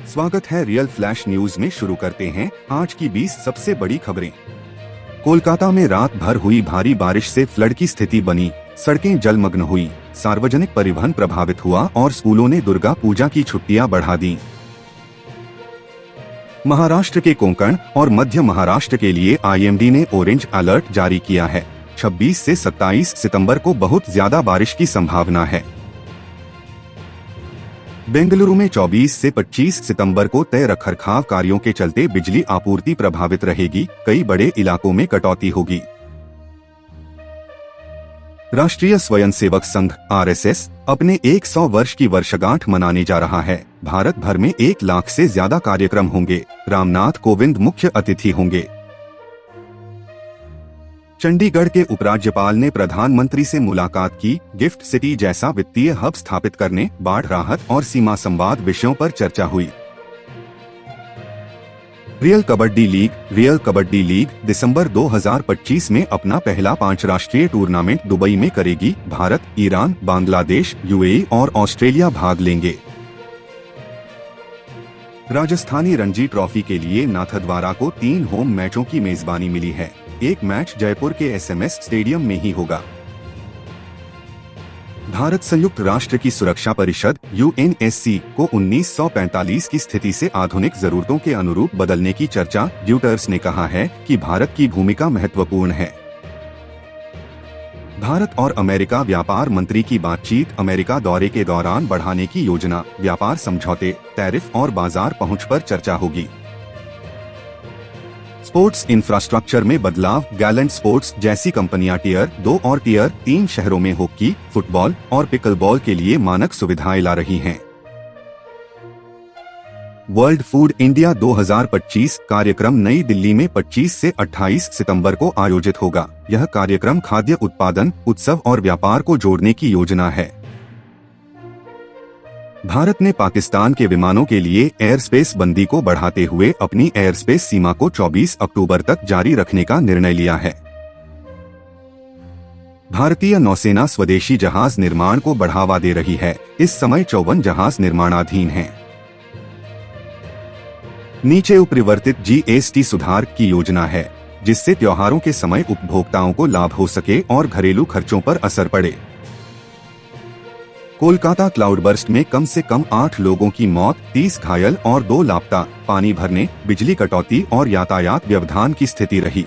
स्वागत है real flash news में। शुरू करते हैं आज की 20 सबसे बड़ी खबरें। कोलकाता में रात भर हुई भारी बारिश से फ्लड की स्थिति बनी, सड़कें जलमग्न हुई, सार्वजनिक परिवहन प्रभावित हुआ और स्कूलों ने दुर्गा पूजा की छुट्टियां बढ़ा दी। महाराष्ट्र के कोंकण और मध्य महाराष्ट्र के लिए आईएमडी ने ऑरेंज अलर्ट जारी किया है। 26 से 27 सितंबर को बहुत ज्यादा बारिश की संभावना है। बेंगलुरु में 24 से 25 सितंबर को तय रखरखाव कार्यों के चलते बिजली आपूर्ति प्रभावित रहेगी, कई बड़े इलाकों में कटौती होगी। राष्ट्रीय स्वयंसेवक संघ आरएसएस अपने 100 वर्ष की वर्षगांठ मनाने जा रहा है। भारत भर में 1 लाख से ज्यादा कार्यक्रम होंगे। रामनाथ कोविंद मुख्य अतिथि होंगे। चंडीगढ़ के उपराज्यपाल ने प्रधानमंत्री से मुलाकात की। गिफ्ट सिटी जैसा वित्तीय हब स्थापित करने, बाढ़ राहत और सीमा संवाद विषयों पर चर्चा हुई। रियल कबड्डी लीग दिसंबर 2025 में अपना पहला 5 राष्ट्रीय टूर्नामेंट दुबई में करेगी। भारत, ईरान, बांग्लादेश, यूएई और ऑस्ट्रेलिया भाग लेंगे। राजस्थानी रणजी ट्रॉफी के लिए नाथद्वारा को 3 होम मैचों की मेजबानी मिली है। एक मैच जयपुर के एसएमएस स्टेडियम में ही होगा। भारत संयुक्त राष्ट्र की सुरक्षा परिषद यूएनएससी को 1945 की स्थिति से आधुनिक जरूरतों के अनुरूप बदलने की चर्चा। ड्यूटर्स ने कहा है कि भारत की भूमिका महत्वपूर्ण है। भारत और अमेरिका व्यापार मंत्री की बातचीत। अमेरिका दौरे के दौरान बढ़ाने की योजना, व्यापार समझौते, टैरिफ और बाजार पहुंच पर चर्चा होगी। स्पोर्ट्स इंफ्रास्ट्रक्चर में बदलाव। गैलेंट स्पोर्ट्स जैसी कंपनियां टियर 2 और टियर 3 शहरों में हॉकी, फुटबॉल और पिकलबॉल के लिए मानक सुविधाएं ला रही हैं। वर्ल्ड फूड इंडिया 2025 कार्यक्रम नई दिल्ली में 25 से 28 सितंबर को आयोजित होगा। यह कार्यक्रम खाद्य उत्पादन, उत्सव और व्यापार को जोड़ने की योजना है। भारत ने पाकिस्तान के विमानों के लिए एयर स्पेस बंदी को बढ़ाते हुए अपनी एयर स्पेस सीमा को 24 अक्टूबर तक जारी रखने का निर्णय लिया है। भारतीय नौसेना स्वदेशी जहाज निर्माण को बढ़ावा दे रही है। इस समय 54 जहाज निर्माणाधीन हैं। नीचे उपरिवर्तित जीएसटी सुधार की योजना है, जिससे त्योहारों के समय उपभोक्ताओं को लाभ हो सके और घरेलू खर्चों पर असर पड़े। कोलकाता क्लाउडबर्स्ट में कम से कम 8 लोगों की मौत, 30 घायल और 2 लापता। पानी भरने, बिजली कटौती और यातायात व्यवधान की स्थिति रही।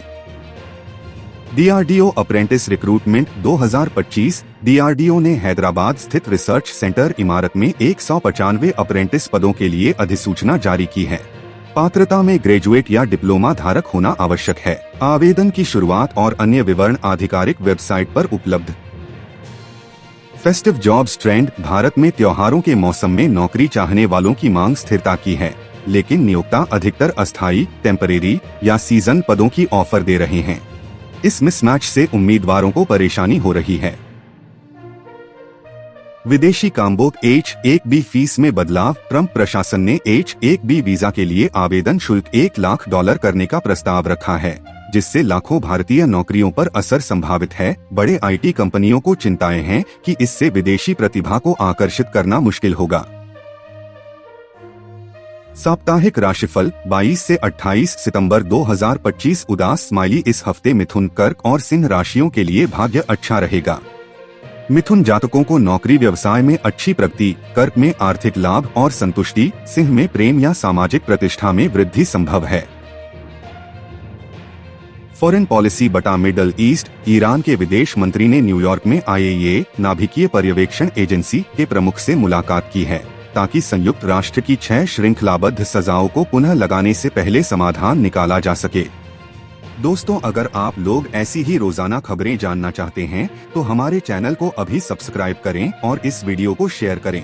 DRDO apprentice recruitment 2025। डीआरडीओ ने हैदराबाद स्थित रिसर्च सेंटर इमारत में 195 अप्रेंटिस पदों के लिए अधिसूचना जारी की है। पात्रता में ग्रेजुएट या डिप्लोमा धारक होना आवश्यक है। आवेदन की शुरुआत और अन्य विवरण आधिकारिक वेबसाइट पर उपलब्ध। Festive jobs trend. भारत में त्योहारों के मौसम में नौकरी चाहने वालों की मांग स्थिरता की है, लेकिन नियोक्ता अधिकतर अस्थायी, टेम्परेरी या सीजन पदों की ऑफर दे रहे हैं। इस मिसमैच से उम्मीदवारों को परेशानी हो रही है। विदेशी कामबोक H-1B फीस में बदलाव। ट्रंप प्रशासन ने H-1B वीजा के लिए आवेदन शुल्क $1 लाख करने का प्रस्ताव रखा है, जिससे लाखों भारतीय नौकरियों पर असर संभावित है। बड़े आईटी कंपनियों को चिंताएं हैं कि इससे विदेशी प्रतिभा को आकर्षित करना मुश्किल होगा। साप्ताहिक राशिफल 22 से 28 सितंबर 2025 उदास स्माइली। इस हफ्ते मिथुन, कर्क और सिंह राशियों के लिए भाग्य अच्छा रहेगा। मिथुन जातकों को नौकरी व्यवसाय में अच्छी प्रगति, कर्क में आर्थिक लाभ और संतुष्टि, सिंह में प्रेम या सामाजिक प्रतिष्ठा में वृद्धि संभव है। फॉरेन पॉलिसी बटा मिडल ईस्ट। ईरान के विदेश मंत्री ने न्यूयॉर्क में IAEA नाभिकीय पर्यवेक्षण एजेंसी के प्रमुख से मुलाकात की है, ताकि संयुक्त राष्ट्र की 6 श्रृंखलाबद्ध सजाओं को पुनः लगाने से पहले समाधान निकाला जा सके। दोस्तों, अगर आप लोग ऐसी ही रोजाना खबरें जानना चाहते हैं तो हमारे चैनल को अभी सब्सक्राइब करें और इस वीडियो को शेयर करें।